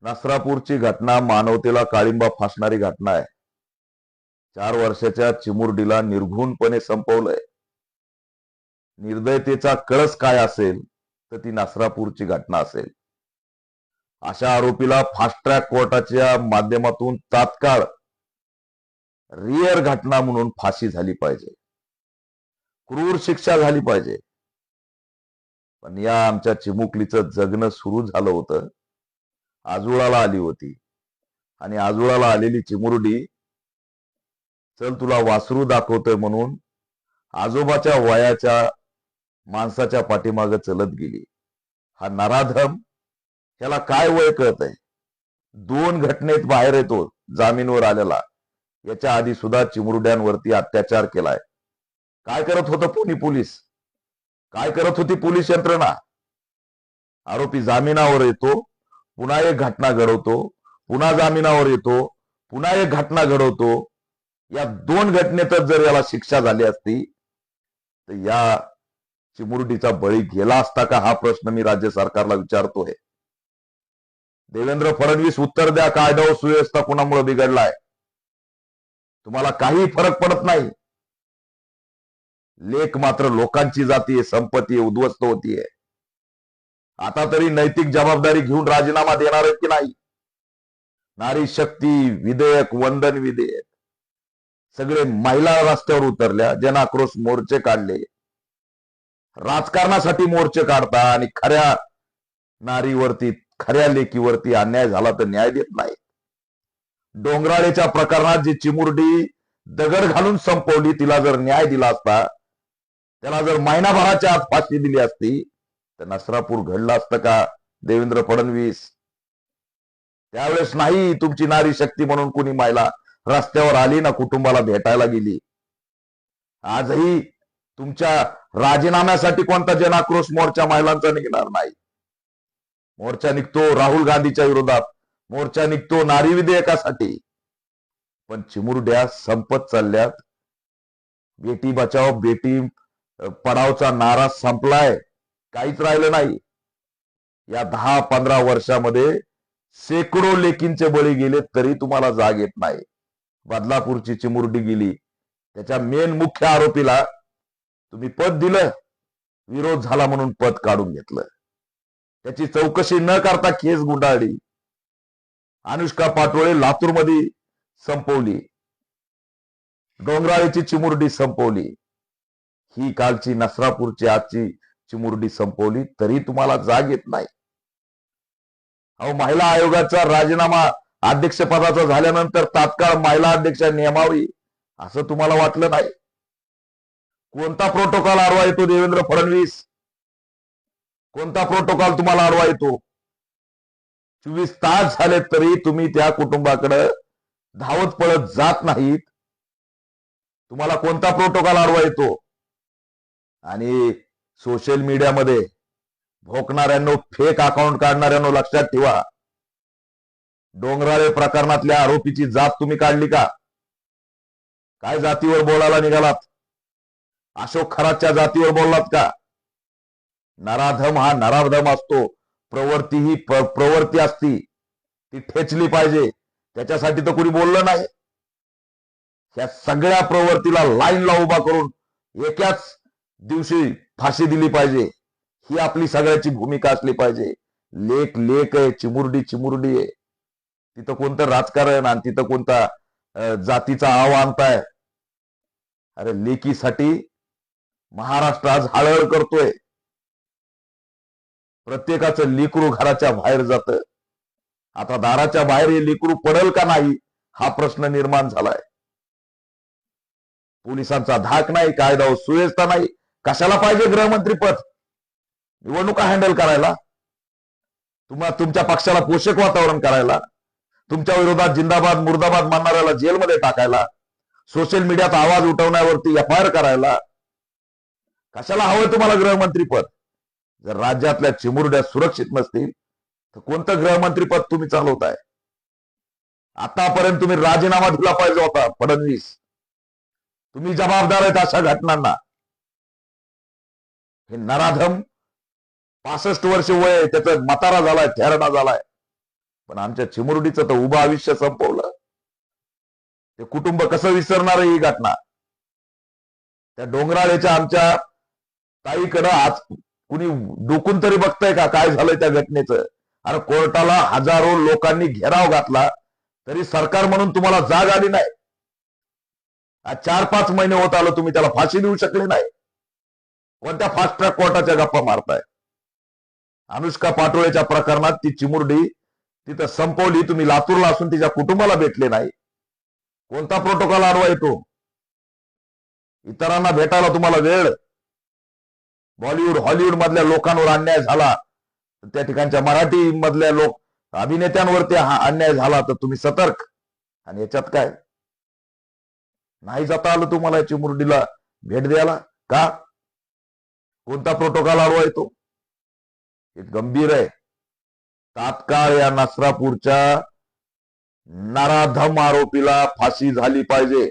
नसरापूरची घटना मानवतेला काळिंबा फासणारी घटना आहे. 4 वर्षाच्या चिमुरडीला निर्घृणपणे संपवलंय. निर्दयतेचा कळस काय असेल तर ती नसरापूरची घटना असेल. अशा आरोपीला फास्ट ट्रॅक कोर्टाच्या माध्यमातून तात्काळ रिअर घटना म्हणून फाशी झाली पाहिजे, क्रूर शिक्षा झाली पाहिजे. पण या आमच्या चिमुकलीचं जगणं सुरू झालं होतं. आजोळाला आली होती आणि आजोळाला आलेली चिमुरडी चल तुला वासरू दाखवतोय म्हणून आजोबाच्या वयाच्या माणसाच्या पाठीमागे चलत गेली. हा नराधम, त्याला काय वय कळतंय? 2 घटनेत बाहेर येतो जामीनवर आलेला. याच्या आधी सुद्धा चिमुरड्यांवरती अत्याचार केलाय. काय करत होतं पुणे पोलीस? काय करत होती पोलीस यंत्रणा? आरोपी जामिनावर येतो, पुन्हा एक घटना घडवतो, पुन्हा जामिनावर येतो, पुन्हा एक घटना घडवतो. या 2 घटनेतच जर याला शिक्षा झाली असती तर या चिमुरडीचा बळी गेला असता का, हा प्रश्न मी राज्य सरकारला विचारतोय. देवेंद्र फडणवीस उत्तर द्या. कायदा व सुव्यवस्था कुणामुळे बिघडलाय? तुम्हाला काही फरक पडत नाही. लेख मात्र लोकांची जातीय, संपत्ती उद्ध्वस्त होतीये. आता तरी नैतिक जबाबदारी घेऊन राजीनामा देणार आहेत की नाही? नारी शक्ती विधेयक, वंदन विधेयक, सगळे महिला रस्त्यावर उतरल्या, जनाक्रोश मोर्चे काढले. राजकारणासाठी मोर्चे काढता आणि खऱ्या नारीवरती, खऱ्या लेकीवरती अन्याय झाला तर न्याय देत नाही. डोंगराळेच्या प्रकरणात जी चिमुरडी दगड घालून संपवली, तिला जर न्याय दिला असता, त्याला जर महिनाभराच्या आत फाशी दिली असती तर नसरापूर घडलं असतं का देवेंद्र फडणवीस? त्यावेळेस नाही तुमची नारी शक्ती म्हणून कुणी महिला रस्त्यावर आली ना कुटुंबाला भेटायला गेली. आजही तुमच्या राजीनाम्यासाठी कोणता जनाक्रोश मोर्चा महिलांचा निघणार नाही. मोर्चा निघतो राहुल गांधीच्या विरोधात, मोर्चा निघतो नारी विधेयकासाठी. पण चिमुरड्या संपत चालल्यात. बेटी बचाओ बेटी पढाओचा नारा संपलाय, काहीच राहिलं नाही. या 10-15 वर्षामध्ये शेकडो लेकींचे बळी गेले तरी तुम्हाला जाग येत नाही. बदलापूरची चिमुरडी गेली, त्याच्या मेन मुख्य आरोपीला तुम्ही पद दिलं, विरोध झाला म्हणून पद काढून घेतलं. त्याची चौकशी न करता केस गुंडाळली. अनुष्का पाटोळे लातूरमध्ये संपवली, डोंगराळीची चिमुरडी संपवली. ही कालची नसरापूरची आजची चिमुरडी संपवली तरी तुम्हाला जाग येत नाही. अहो, महिला आयोगाचा राजीनामा अध्यक्षपदाचा झाल्यानंतर तात्काळ महिला अध्यक्ष नेमावी असं तुम्हाला वाटलं नाही? कोणता प्रोटोकॉल आडवा येतो देवेंद्र फडणवीस? कोणता प्रोटोकॉल तुम्हाला आडवा येतो? 24 तास झाले तरी तुम्ही त्या कुटुंबाकडे धावत पळत जात नाहीत. तुम्हाला कोणता प्रोटोकॉल आडवा येतो? आणि सोशल मीडियामध्ये भोकणाऱ्यांनो, फेक अकाउंट काढणाऱ्यांनो, लक्षात ठेवा, डोंगराळे प्रकरणातल्या आरोपीची जात तुम्ही काढली का? काय जातीवर बोलायला निघालात? अशोक खरातच्या जातीवर बोललात का? नराधम हा नराधम असतो. प्रवृत्ती ही प्रवृत्ती असती, ती ठेचली पाहिजे. त्याच्यासाठी तर कोणी बोललं नाही. या सगळ्या प्रवृत्तीला लाईनला उभा करून एकाच दिवशी फाशी दिली पाहिजे, ही आपली सगळ्याची भूमिका असली पाहिजे. लेख लेख आहे, चिमुरडी चिमुरडी आहे. तिथं कोणतं राजकारण आणि तिथं कोणता जातीचा आव आणताय? अरे, लेकीसाठी महाराष्ट्र आज हळहळ करतोय. प्रत्येकाचं लेकरू घराच्या बाहेर जातं. आता दाराच्या बाहेर हे लेकरू पडेल का नाही हा प्रश्न निर्माण झालाय. पोलिसांचा धाक नाही, कायदा व सुव्यवस्था नाही. कशाला पाहिजे गृहमंत्री पद? निवडणुका हँडल करायला, तुमच्या पक्षाला पोषक वातावरण करायला, तुमच्या विरोधात जिंदाबाद मुर्दाबाद म्हणणाऱ्याला जेलमध्ये टाकायला, सोशल मीडियात आवाज उठवण्यावरती एफआयआर करायला. कशाला हवंय तुम्हाला गृहमंत्री पद? जर राज्यातल्या चिमुरड्या सुरक्षित नसतील तर कोणतं गृहमंत्री पद तुम्ही चालवताय? आतापर्यंत तुम्ही राजीनामा दिला पाहिजे होता फडणवीस. तुम्ही जबाबदार आहेत अशा घटनांना. हे नराधम 65 वर्ष वय, त्याचा म्हातारा झालाय, थेरडा झालाय. पण आमच्या चिमुरडीचं तर उभं आयुष्य संपवलं. ते कुटुंब कसं विसरणार ही घटना? त्या डोंगराळेच्या आमच्या ताईकडं आज कुणी डोकून तरी बघतंय का काय झालंय त्या घटनेचं? अरे कोर्टाला हजारो लोकांनी घेराव घातला तरी सरकार म्हणून तुम्हाला जाग आली नाही. आज 4-5 महिने होत आलं तुम्ही त्याला फाशी देऊ शकले नाही. कोणत्या फास्ट ट्रॅक कोर्टाच्या गप्पा मारताय? अनुष्का पाटोळेच्या प्रकरणात ती चिमुरडी तिथं संपवली, तुम्ही लातूरला असून तिच्या कुटुंबाला भेटले नाही. कोणता प्रोटोकॉल आडवा येतो? इतरांना भेटायला तुम्हाला वेळ. बॉलिवूड हॉलिवूड मधल्या लोकांवर अन्याय झाला, त्या ठिकाणच्या मराठी मधल्या अभिनेत्यांवरती अन्याय झाला तर तुम्ही सतर्क. आणि याच्यात काय नाही जाता आलं तुम्हाला या चिमुरडीला भेट द्यायला का? कोणता प्रोटोकॉल आडवा येतो? हे गंभीर आहे. तात्काळ या नसरापूरच्या नराधम आरोपीला फाशी झाली पाहिजे.